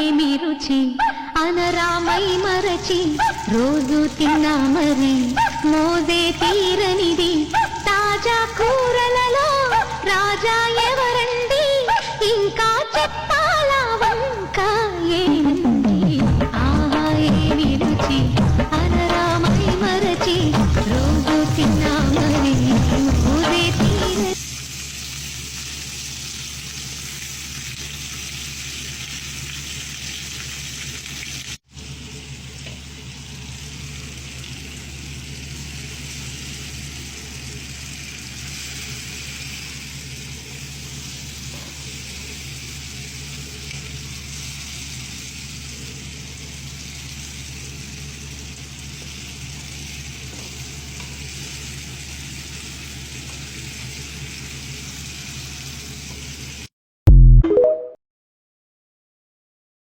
ఏమి రుచి అనరామై మరచి రోజు తిన్నా మరి మోజే తీరనిది తాజా కూరలలో రాజా ఎవరండి ఇంకా చెప్పా